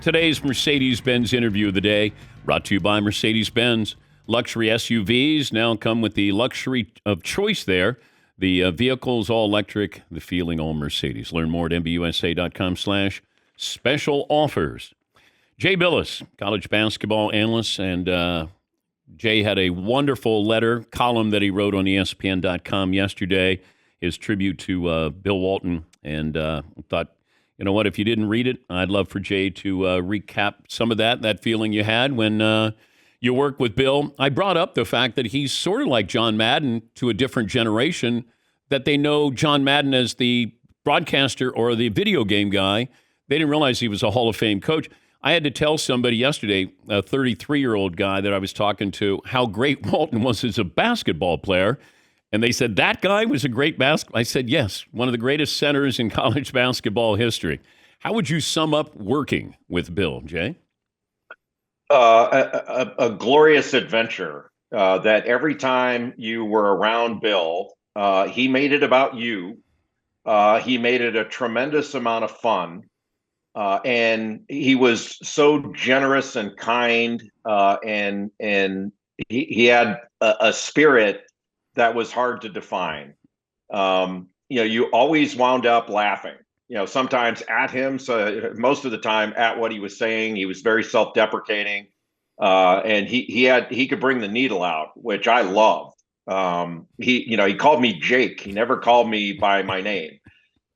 Today's Mercedes-Benz interview of the day brought to you by Mercedes-Benz. Luxury SUVs now come with the luxury of choice there. The vehicle's all electric, the feeling all Mercedes. Learn more at mbusa.com/special offers. Jay Bilas, college basketball analyst, and Jay had a wonderful column that he wrote on ESPN.com yesterday, his tribute to Bill Walton, and thought, you know what, if you didn't read it, I'd love for Jay to recap some of that feeling you had when you worked with Bill. I brought up the fact that he's sort of like John Madden to a different generation, that they know John Madden as the broadcaster or the video game guy. They didn't realize he was a Hall of Fame coach. I had to tell somebody yesterday, a 33-year-old guy that I was talking to, how great Walton was as a basketball player. And they said, that guy was a great basketball. I said, yes, one of the greatest centers in college basketball history. How would you sum up working with Bill, Jay? A glorious adventure that every time you were around Bill, he made it about you. He made it a tremendous amount of fun. And he was so generous and kind, and he had a spirit that was hard to define. You always wound up laughing, sometimes at him. So most of the time at what he was saying. He was very self-deprecating, and he could bring the needle out, which I loved. He called me Jake. He never called me by my name,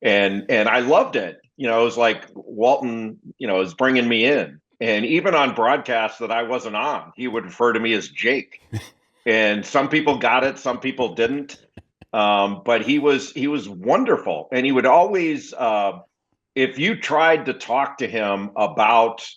and I loved it. It was like Walton, is bringing me in, and even on broadcasts that I wasn't on, he would refer to me as Jake. And some people got it, some people didn't. But he was wonderful. And he would always, if you tried to talk to him about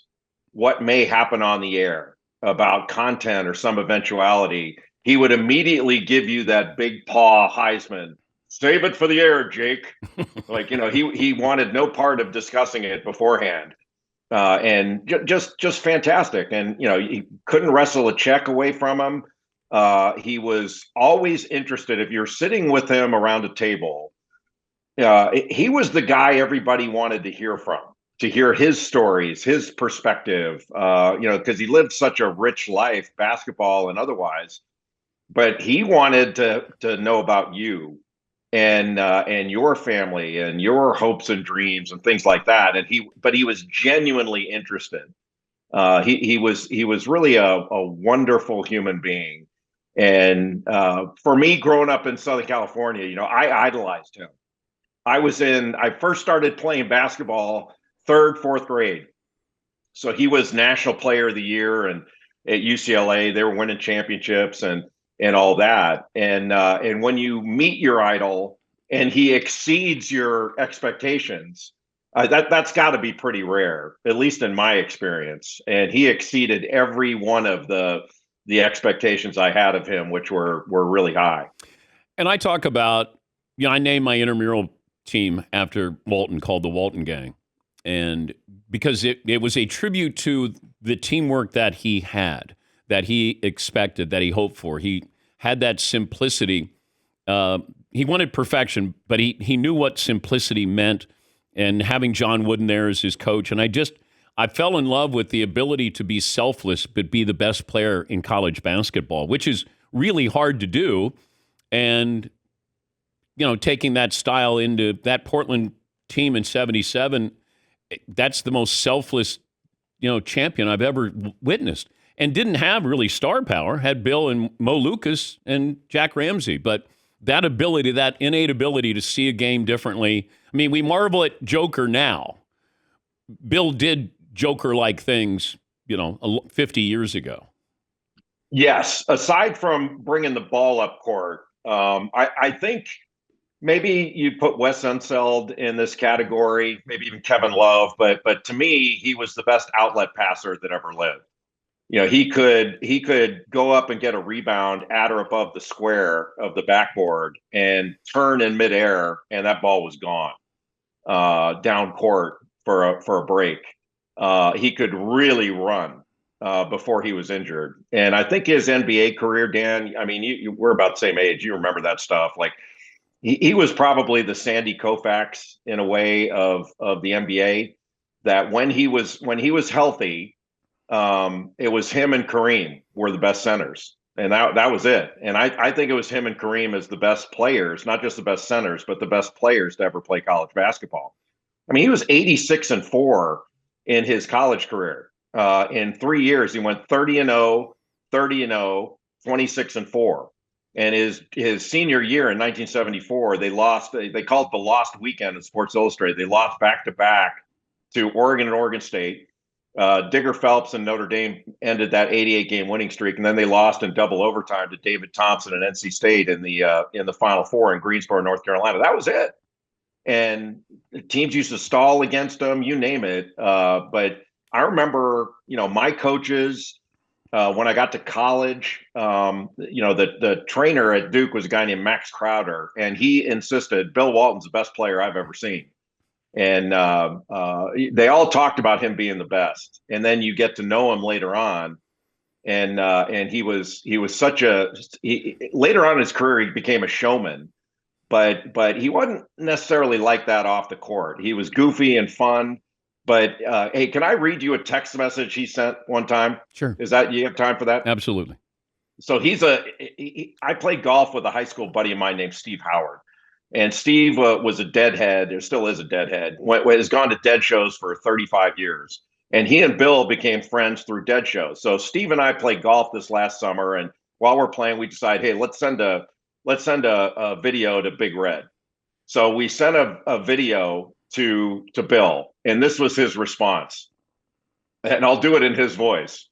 what may happen on the air, about content or some eventuality, he would immediately give you that big paw Heisman. Save it for the air, Jake. He wanted no part of discussing it beforehand. And just fantastic. And, you couldn't wrestle a check away from him. He was always interested. If you're sitting with him around a table, he was the guy everybody wanted to hear from, to hear his stories, his perspective, because he lived such a rich life, basketball and otherwise. But he wanted to know about you and your family and your hopes and dreams and things like that. But he was genuinely interested. He was really a wonderful human being. And for me, growing up in Southern California, I idolized him. I first started playing basketball third, fourth grade. So he was National Player of the Year, and at UCLA, they were winning championships and all that. And when you meet your idol and he exceeds your expectations, that's got to be pretty rare, at least in my experience. And he exceeded every one of the expectations I had of him, which were really high. And I talk about, I named my intramural team after Walton, called the Walton Gang. And because it was a tribute to the teamwork that he had, that he expected, that he hoped for. He had that simplicity. He wanted perfection, but he knew what simplicity meant. And having John Wooden there as his coach. And I fell in love with the ability to be selfless, but be the best player in college basketball, which is really hard to do. And, taking that style into that Portland team in '77, that's the most selfless, champion I've ever witnessed. And didn't have really star power, had Bill and Mo Lucas and Jack Ramsey. But that ability, that innate ability to see a game differently. I mean, we marvel at Joker now. Bill did Joker-like things, 50 years ago. Yes. Aside from bringing the ball up court, I think maybe you put Wes Unseld in this category, maybe even Kevin Love, but to me, he was the best outlet passer that ever lived. He could go up and get a rebound at or above the square of the backboard and turn in midair, and that ball was gone down court for a break. He could really run before he was injured. And I think his NBA career, Dan, I mean, we're about the same age. You remember that stuff. Like he was probably the Sandy Koufax in a way of the NBA, that when he was healthy, it was him and Kareem were the best centers, and that was it. And I think it was him and Kareem as the best players, not just the best centers, but the best players to ever play college basketball. I mean, he was 86-4 in his college career. In 3 years, he went 30-0, 30-0, 26-4. And his senior year in 1974, they lost. They called it the lost weekend in Sports Illustrated. They lost back to back to Oregon and Oregon State. Digger Phelps and Notre Dame ended that 88-game winning streak, and then they lost in double overtime to David Thompson and NC State in the Final Four in Greensboro, North Carolina. That was it. And teams used to stall against them, you name it. But I remember, my coaches when I got to college. The trainer at Duke was a guy named Max Crowder, and he insisted Bill Walton's the best player I've ever seen. And they all talked about him being the best. And then you get to know him later on, and he was later on in his career he became a showman. But he wasn't necessarily like that off the court. He was goofy and fun. But hey, can I read you a text message he sent one time? Sure. You have time for that? Absolutely. So I played golf with a high school buddy of mine named Steve Howard. And Steve was a deadhead, or still is a deadhead, has gone to dead shows for 35 years. And he and Bill became friends through dead shows. So Steve and I played golf this last summer. And while we're playing, we decide, hey, let's send a video to Big Red. So we sent a video to Bill, and this was his response. And I'll do it in his voice.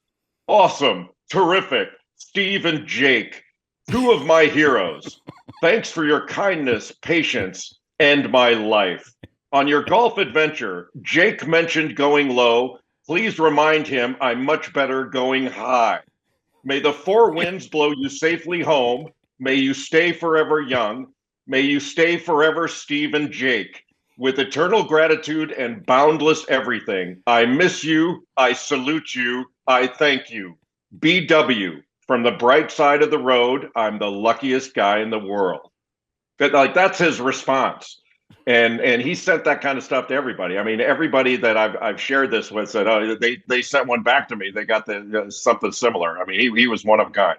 Awesome, terrific, Steve and Jake, two of my heroes. Thanks for your kindness, patience, and my life. On your golf adventure, Jake mentioned going low. Please remind him I'm much better going high. May the four winds blow you safely home. May you stay forever young. May you stay forever, Steve and Jake. With eternal gratitude and boundless everything, I miss you, I salute you, I thank you. BW, from the bright side of the road, I'm the luckiest guy in the world. That's his response. And he sent that kind of stuff to everybody. I mean, everybody that I've shared this with said, oh, they sent one back to me. They got something similar. I mean, he was one of a kind.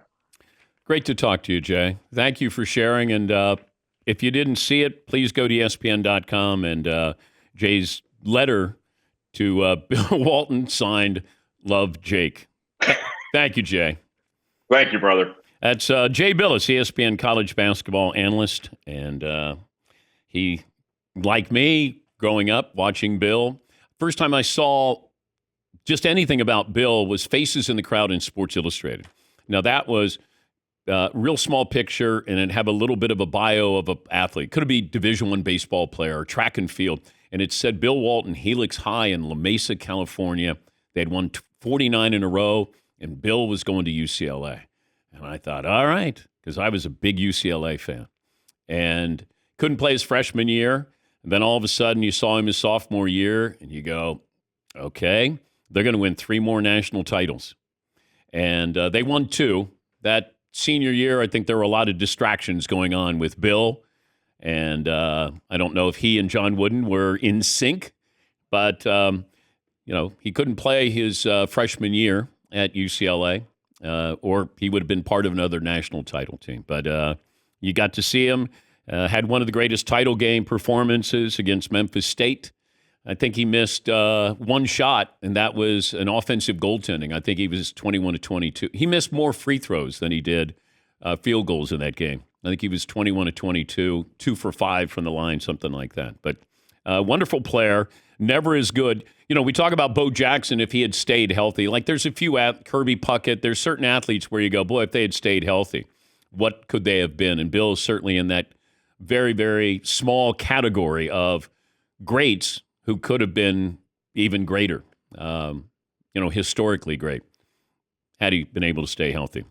Great to talk to you, Jay. Thank you for sharing. And if you didn't see it, please go to ESPN.com and Jay's letter to Bill Walton signed, Love, Jake. Thank you, Jay. Thank you, brother. That's Jay Bilas, ESPN college basketball analyst. And he, like me, growing up, watching Bill. First time I saw just anything about Bill was Faces in the Crowd in Sports Illustrated. Now, that was real small picture, and it have a little bit of a bio of an athlete. Could be Division I baseball player, track and field. And it said Bill Walton, Helix High in La Mesa, California. They had won 49 in a row, and Bill was going to UCLA. And I thought, all right, because I was a big UCLA fan. And couldn't play his freshman year. And then all of a sudden you saw him his sophomore year, and you go, okay, they're going to win 3 more national titles. And they won 2. That senior year, I think there were a lot of distractions going on with Bill. And I don't know if he and John Wooden were in sync, but, he couldn't play his freshman year at UCLA, or he would have been part of another national title team. But you got to see him, had one of the greatest title game performances against Memphis State. I think he missed one shot, and that was an offensive goaltending. I think he was 21 to 22. He missed more free throws than he did field goals in that game. I think he was 21 to 22, 2 for 5 from the line, something like that. But wonderful player, never as good. We talk about Bo Jackson if he had stayed healthy. Like there's a few, Kirby Puckett, there's certain athletes where you go, boy, if they had stayed healthy, what could they have been? And Bill is certainly in that very, very small category of greats who could have been even greater, historically great, had he been able to stay healthy.